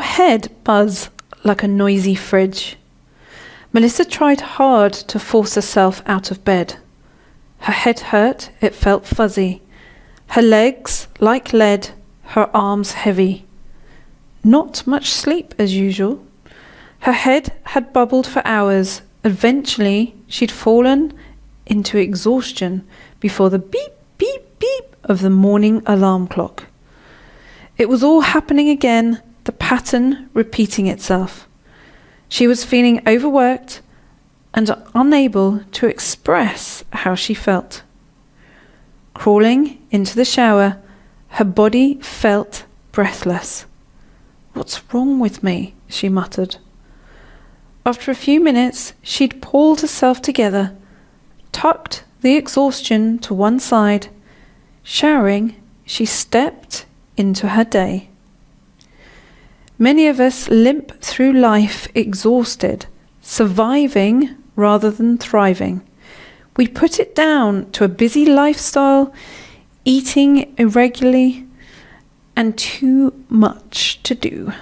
head buzz like a noisy fridge. Melissa tried hard to force herself out of bed. Her head hurt, it felt fuzzy. Her legs like lead, her arms heavy. Not much sleep as usual. Her head had bubbled for hours. Eventually, she'd fallen into exhaustion before the beep, beep, beep of the morning alarm clock. It was all happening again, the pattern repeating itself. She was feeling overworked and unable to express how she felt. Crawling into the shower, her body felt breathless. "What's wrong with me?" she muttered. After a few minutes, she'd pulled herself together, tucked the exhaustion to one side. Showering, she stepped into her day. Many of us limp through life exhausted, surviving rather than thriving. We put it down to a busy lifestyle, eating irregularly, and too much to do.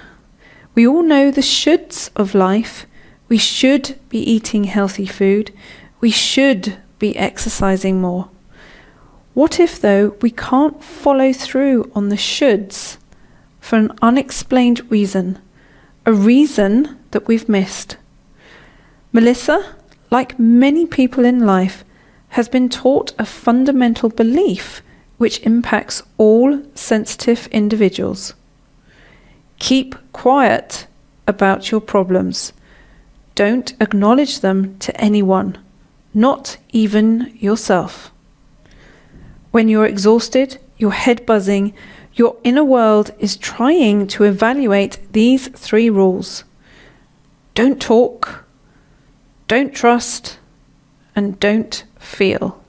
We all know the shoulds of life. We should be eating healthy food. We should be exercising more. What if, though, we can't follow through on the shoulds for an unexplained reason, a reason that we've missed? Melissa, like many people in life, has been taught a fundamental belief which impacts all sensitive individuals. Keep quiet about your problems. Don't acknowledge them to anyone, not even yourself. When you're exhausted, your head buzzing, your inner world is trying to evaluate these 3 rules. Don't talk, don't trust, and don't feel.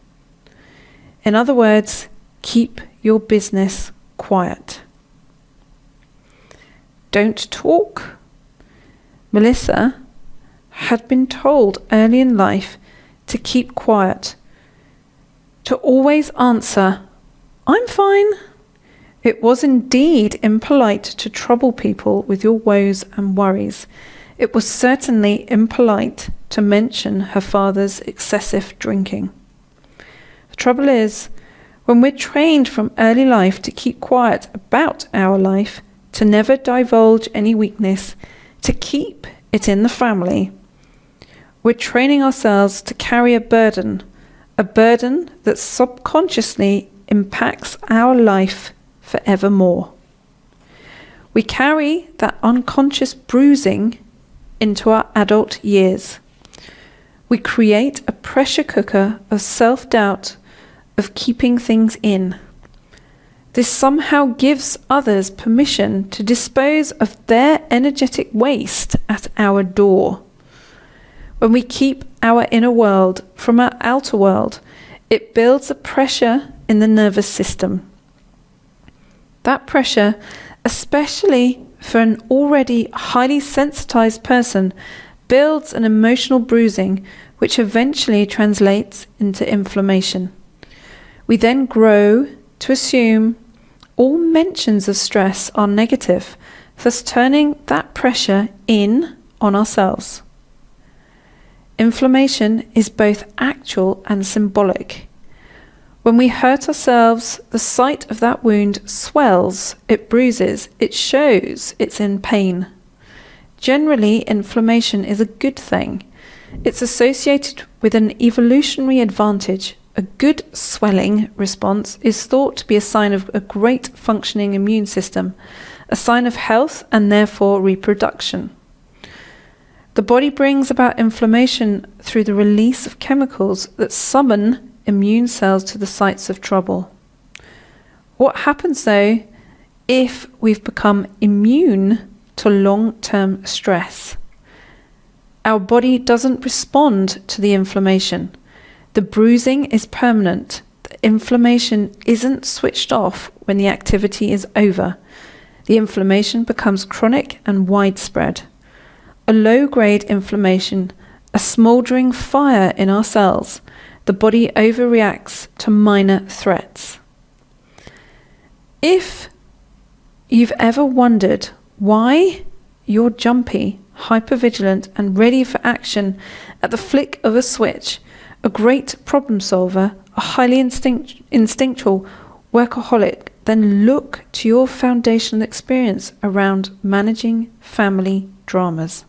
In other words, keep your business quiet. Don't talk. Melissa had been told early in life to keep quiet, to always answer, "I'm fine." It was indeed impolite to trouble people with your woes and worries. It was certainly impolite to mention her father's excessive drinking. The trouble is, when we're trained from early life to keep quiet about our life, to never divulge any weakness, to keep it in the family, we're training ourselves to carry a burden that subconsciously impacts our life forevermore. We carry that unconscious bruising into our adult years. We create a pressure cooker of self-doubt, of keeping things in. This somehow gives others permission to dispose of their energetic waste at our door. When we keep our inner world from our outer world, it builds a pressure in the nervous system. That pressure, especially for an already highly sensitized person, builds an emotional bruising which eventually translates into inflammation. We then grow to assume all mentions of stress are negative, thus turning that pressure in on ourselves. Inflammation is both actual and symbolic. When we hurt ourselves, the site of that wound swells, it bruises, it shows it's in pain. Generally, inflammation is a good thing. It's associated with an evolutionary advantage. A good swelling response is thought to be a sign of a great functioning immune system, a sign of health and therefore reproduction. The body brings about inflammation through the release of chemicals that summon immune cells to the sites of trouble. What happens though if we've become immune to long-term stress? Our body doesn't respond to the inflammation. The bruising is permanent. The inflammation isn't switched off when the activity is over. The inflammation becomes chronic and widespread. A low-grade inflammation, a smouldering fire in our cells. The body overreacts to minor threats. If you've ever wondered why you're jumpy, hypervigilant, and ready for action at the flick of a switch, a great problem solver, a highly instinctual workaholic, then look to your foundational experience around managing family dramas.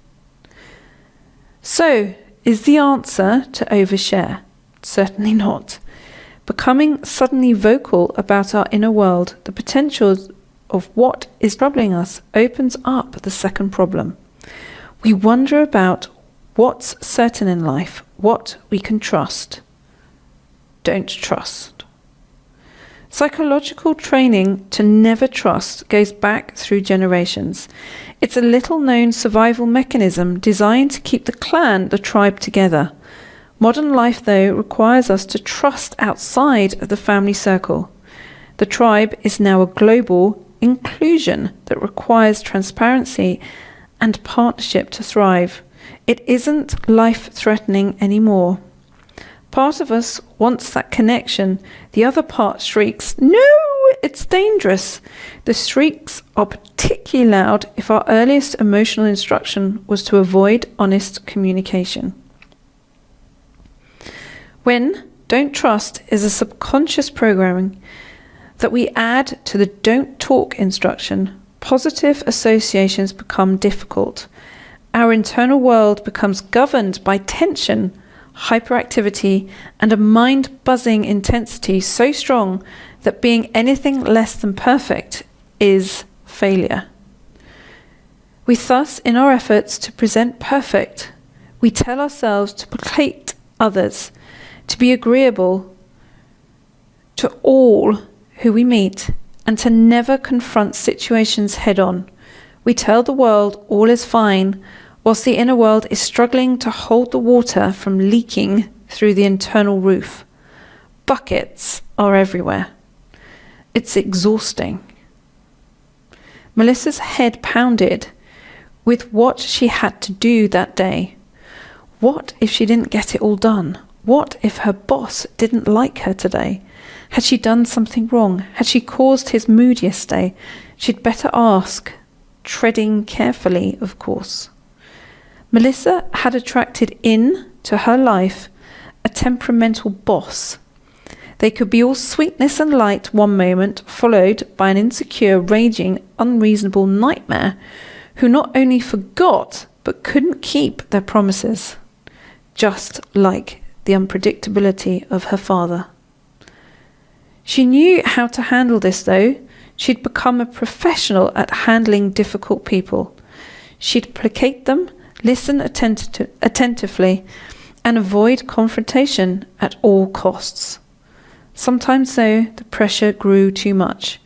So, is the answer to overshare? Certainly not. Becoming suddenly vocal about our inner world, the potentials of what is troubling us, opens up the second problem. We wonder about what's certain in life, what we can trust. Don't trust. Psychological training to never trust goes back through generations. It's a little-known survival mechanism designed to keep the clan, the tribe, together. Modern life, though, requires us to trust outside of the family circle. The tribe is now a global inclusion that requires transparency and partnership to thrive. It isn't life-threatening anymore. Part of us wants that connection. The other part shrieks, "No, it's dangerous." The shrieks are particularly loud if our earliest emotional instruction was to avoid honest communication. When don't trust is a subconscious programming that we add to the don't talk instruction, positive associations become difficult. Our internal world becomes governed by tension, hyperactivity, and a mind-buzzing intensity so strong that being anything less than perfect is failure. We thus, in our efforts to present perfect, we tell ourselves to placate others, to be agreeable to all who we meet, and to never confront situations head-on. We tell the world all is fine, whilst the inner world is struggling to hold the water from leaking through the internal roof. Buckets are everywhere. It's exhausting. Melissa's head pounded with what she had to do that day. What if she didn't get it all done? What if her boss didn't like her today? Had she done something wrong? Had she caused his mood yesterday? She'd better ask, treading carefully, of course. Melissa had attracted into her life a temperamental boss. They could be all sweetness and light one moment, followed by an insecure, raging, unreasonable nightmare who not only forgot but couldn't keep their promises, just like the unpredictability of her father. She knew how to handle this, though. She'd become a professional at handling difficult people. She'd placate them, listen attentively, and avoid confrontation at all costs. Sometimes, though, the pressure grew too much.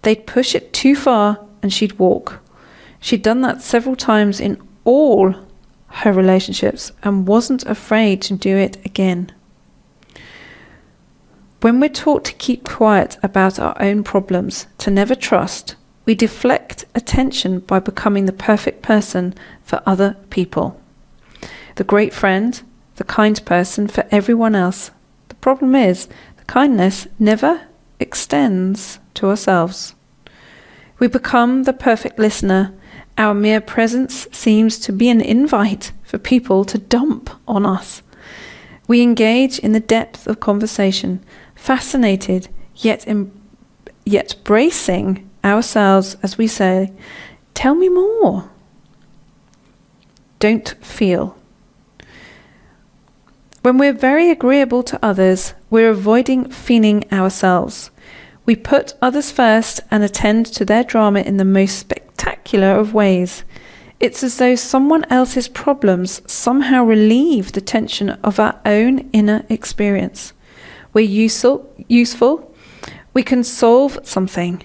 They'd push it too far and she'd walk. She'd done that several times in all her relationships and wasn't afraid to do it again. When we're taught to keep quiet about our own problems, to never trust, we deflect attention by becoming the perfect person for other people. The great friend, the kind person for everyone else. The problem is, the kindness never extends to ourselves. We become the perfect listener. Our mere presence seems to be an invite for people to dump on us. We engage in the depth of conversation, fascinated, yet bracing ourselves as we say, "Tell me more." Don't feel. When we're very agreeable to others, we're avoiding feeling ourselves. We put others first and attend to their drama in the most spectacular of ways. It's as though someone else's problems somehow relieve the tension of our own inner experience. We're useful. We can solve something.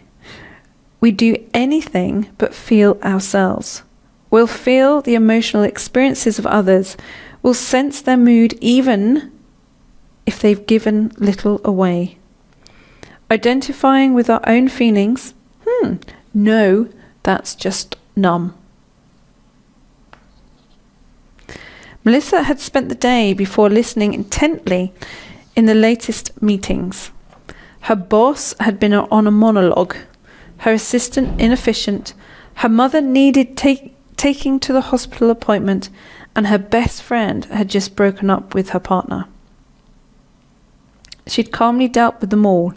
We do anything but feel ourselves. We'll feel the emotional experiences of others. We'll sense their mood even if they've given little away. Identifying with our own feelings, no, that's just numb. Melissa had spent the day before listening intently in the latest meetings. Her boss had been on a monologue, her assistant inefficient, her mother needed taking to the hospital appointment, and her best friend had just broken up with her partner. She'd calmly dealt with them all,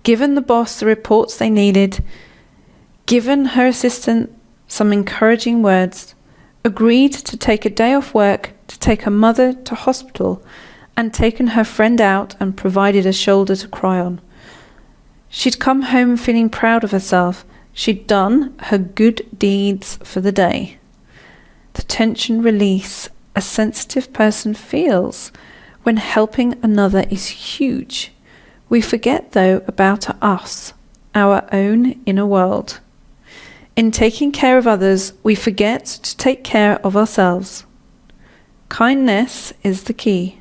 given the boss the reports they needed, given her assistant some encouraging words, agreed to take a day off work to take her mother to hospital, and taken her friend out and provided a shoulder to cry on. She'd come home feeling proud of herself. She'd done her good deeds for the day. The tension release a sensitive person feels when helping another is huge. We forget, though, about us, our own inner world. In taking care of others, we forget to take care of ourselves. Kindness is the key.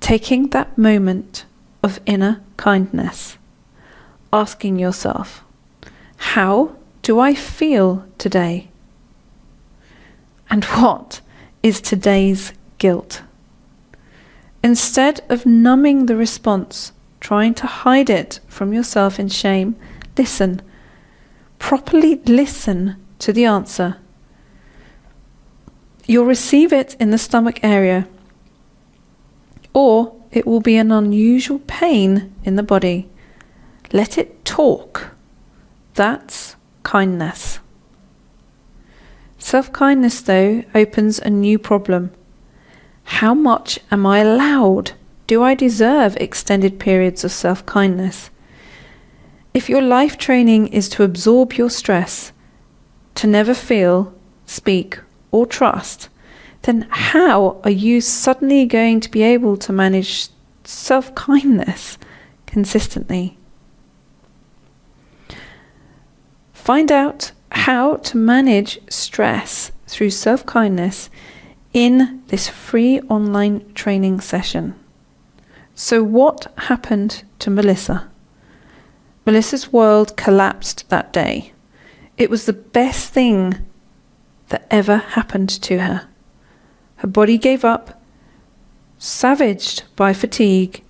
Taking that moment of inner kindness. Asking yourself, how do I feel today? And what is today's guilt? Instead of numbing the response, trying to hide it from yourself in shame, listen. Properly listen to the answer. You'll receive it in the stomach area, or it will be an unusual pain in the body. Let it talk. That's kindness. Self-kindness, though, opens a new problem. How much am I allowed? Do I deserve extended periods of self-kindness? If your life training is to absorb your stress, to never feel, speak, or trust, then how are you suddenly going to be able to manage self-kindness consistently? Find out how to manage stress through self-kindness in this free online training session. So what happened to Melissa? Melissa's world collapsed that day. It was the best thing that ever happened to her. Her body gave up, savaged by fatigue.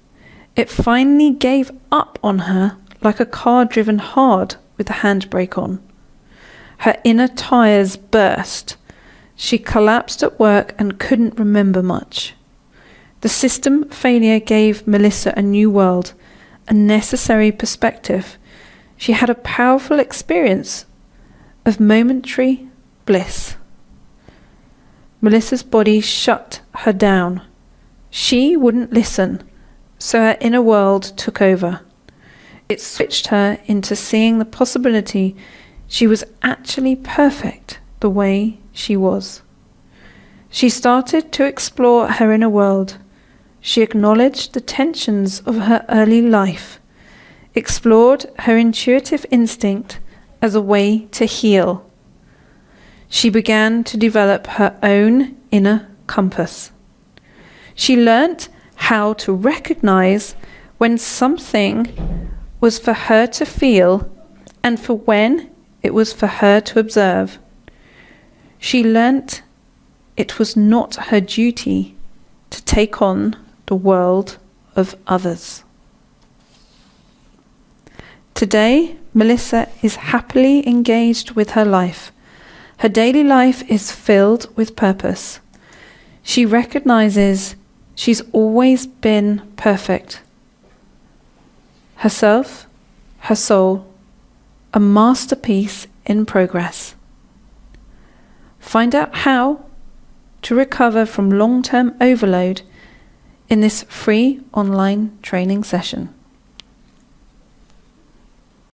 It finally gave up on her like a car driven hard with a handbrake on. Her inner tires burst. She collapsed at work and couldn't remember much. The system failure gave Melissa a new world, a necessary perspective. She had a powerful experience of momentary bliss. Melissa's body shut her down. She wouldn't listen, so her inner world took over. It switched her into seeing the possibility she was actually perfect the way she was. She started to explore her inner world. She acknowledged the tensions of her early life, explored her intuitive instinct as a way to heal. She began to develop her own inner compass. She learnt how to recognize when something was for her to feel and for when it was for her to observe. She learnt it was not her duty to take on the world of others. Today, Melissa is happily engaged with her life. Her daily life is filled with purpose. She recognizes she's always been perfect. Herself, her soul, a masterpiece in progress. Find out how to recover from long-term overload in this free online training session.